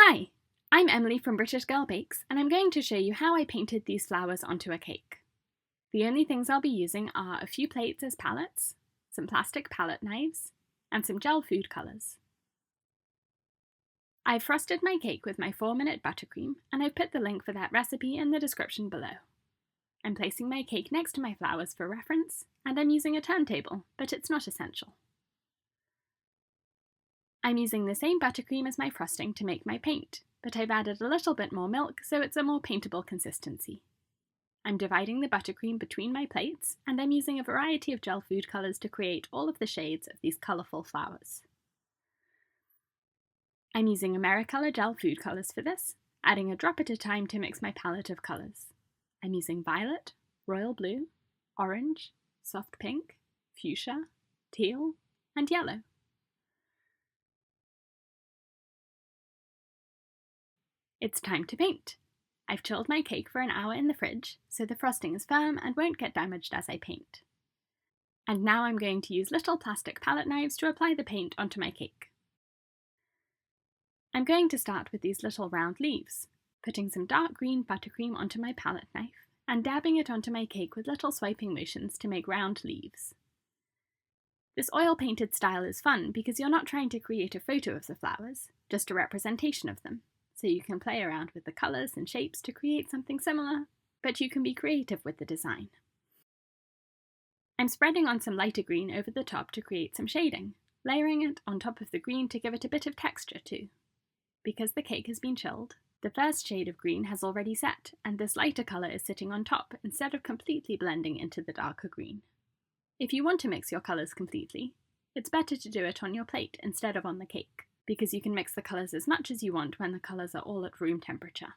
Hi, I'm Emily from British Girl Bakes, and I'm going to show you how I painted these flowers onto a cake. The only things I'll be using are a few plates as palettes, some plastic palette knives, and some gel food colours. I've frosted my cake with my 4-minute buttercream, and I've put the link for that recipe in the description below. I'm placing my cake next to my flowers for reference, and I'm using a turntable, but it's not essential. I'm using the same buttercream as my frosting to make my paint, but I've added a little bit more milk so it's a more paintable consistency. I'm dividing the buttercream between my plates, and I'm using a variety of gel food colours to create all of the shades of these colourful flowers. I'm using Americolour gel food colours for this, adding a drop at a time to mix my palette of colours. I'm using violet, royal blue, orange, soft pink, fuchsia, teal, and yellow. It's time to paint. I've chilled my cake for an hour in the fridge, so the frosting is firm and won't get damaged as I paint. And now I'm going to use little plastic palette knives to apply the paint onto my cake. I'm going to start with these little round leaves, putting some dark green buttercream onto my palette knife and dabbing it onto my cake with little swiping motions to make round leaves. This oil-painted style is fun because you're not trying to create a photo of the flowers, just a representation of them. So you can play around with the colours and shapes to create something similar, but you can be creative with the design. I'm spreading on some lighter green over the top to create some shading, layering it on top of the green to give it a bit of texture too. Because the cake has been chilled, the first shade of green has already set, and this lighter colour is sitting on top instead of completely blending into the darker green. If you want to mix your colours completely, it's better to do it on your plate instead of on the cake, because you can mix the colours as much as you want when the colours are all at room temperature.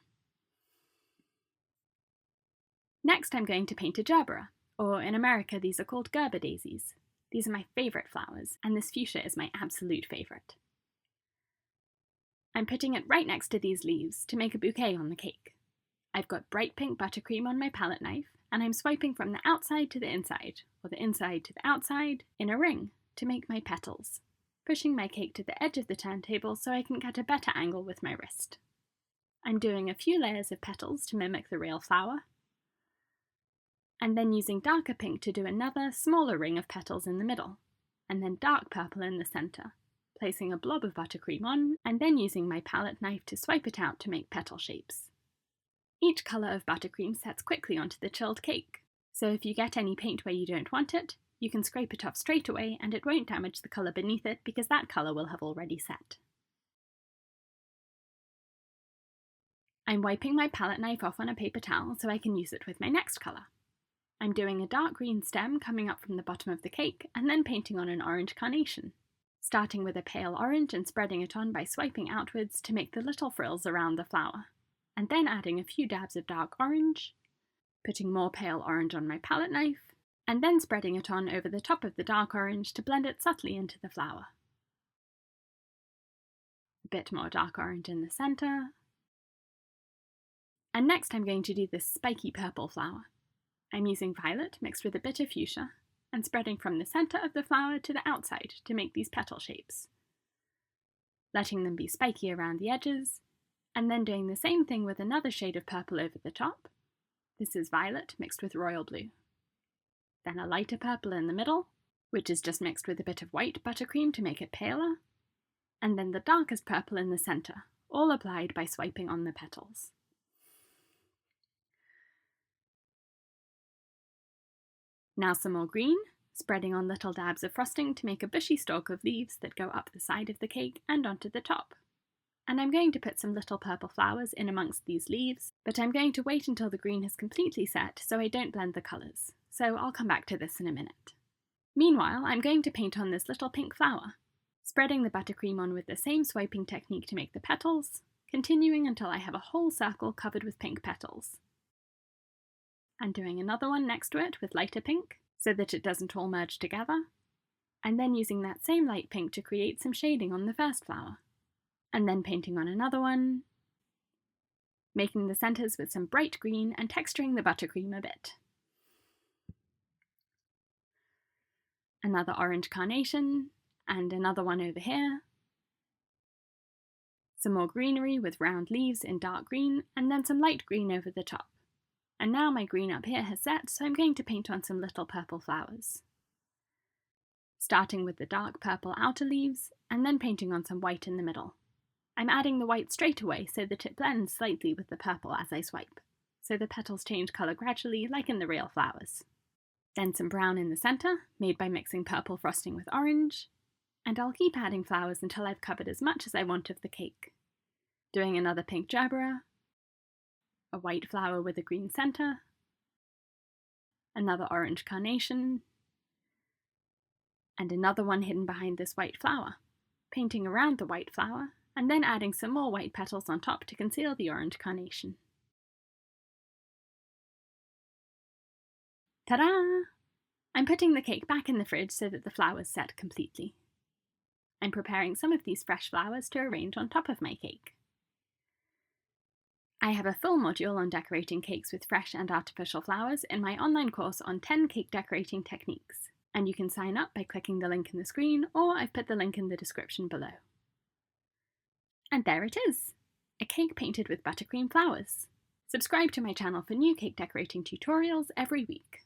Next I'm going to paint a gerbera, or in America these are called Gerber daisies. These are my favourite flowers, and this fuchsia is my absolute favourite. I'm putting it right next to these leaves to make a bouquet on the cake. I've got bright pink buttercream on my palette knife, and I'm swiping from the outside to the inside, or the inside to the outside, in a ring to make my petals, pushing my cake to the edge of the turntable so I can get a better angle with my wrist. I'm doing a few layers of petals to mimic the real flower, and then using darker pink to do another, smaller ring of petals in the middle, and then dark purple in the centre, placing a blob of buttercream on, and then using my palette knife to swipe it out to make petal shapes. Each colour of buttercream sets quickly onto the chilled cake, so if you get any paint where you don't want it, you can scrape it off straight away and it won't damage the colour beneath it because that colour will have already set. I'm wiping my palette knife off on a paper towel so I can use it with my next colour. I'm doing a dark green stem coming up from the bottom of the cake and then painting on an orange carnation, starting with a pale orange and spreading it on by swiping outwards to make the little frills around the flower, and then adding a few dabs of dark orange, putting more pale orange on my palette knife, and then spreading it on over the top of the dark orange to blend it subtly into the flower. A bit more dark orange in the centre. And next I'm going to do this spiky purple flower. I'm using violet mixed with a bit of fuchsia, and spreading from the centre of the flower to the outside to make these petal shapes, letting them be spiky around the edges, and then doing the same thing with another shade of purple over the top. This is violet mixed with royal blue. Then a lighter purple in the middle, which is just mixed with a bit of white buttercream to make it paler, and then the darkest purple in the centre, all applied by swiping on the petals. Now some more green, spreading on little dabs of frosting to make a bushy stalk of leaves that go up the side of the cake and onto the top. And I'm going to put some little purple flowers in amongst these leaves, but I'm going to wait until the green has completely set so I don't blend the colours, so I'll come back to this in a minute. Meanwhile, I'm going to paint on this little pink flower, spreading the buttercream on with the same swiping technique to make the petals, continuing until I have a whole circle covered with pink petals. And doing another one next to it with lighter pink, so that it doesn't all merge together, and then using that same light pink to create some shading on the first flower, and then painting on another one, making the centres with some bright green and texturing the buttercream a bit. Another orange carnation, and another one over here. Some more greenery with round leaves in dark green, and then some light green over the top. And now my green up here has set, so I'm going to paint on some little purple flowers. Starting with the dark purple outer leaves, and then painting on some white in the middle. I'm adding the white straight away so that it blends slightly with the purple as I swipe, so the petals change colour gradually like in the real flowers. Then some brown in the centre, made by mixing purple frosting with orange, and I'll keep adding flowers until I've covered as much as I want of the cake. Doing another pink gerbera, a white flower with a green centre, another orange carnation, and another one hidden behind this white flower, painting around the white flower, and then adding some more white petals on top to conceal the orange carnation. Ta-da! I'm putting the cake back in the fridge so that the flowers set completely. I'm preparing some of these fresh flowers to arrange on top of my cake. I have a full module on decorating cakes with fresh and artificial flowers in my online course on 10 cake decorating techniques, and you can sign up by clicking the link in the screen, or I've put the link in the description below. And there it is! A cake painted with buttercream flowers. Subscribe to my channel for new cake decorating tutorials every week.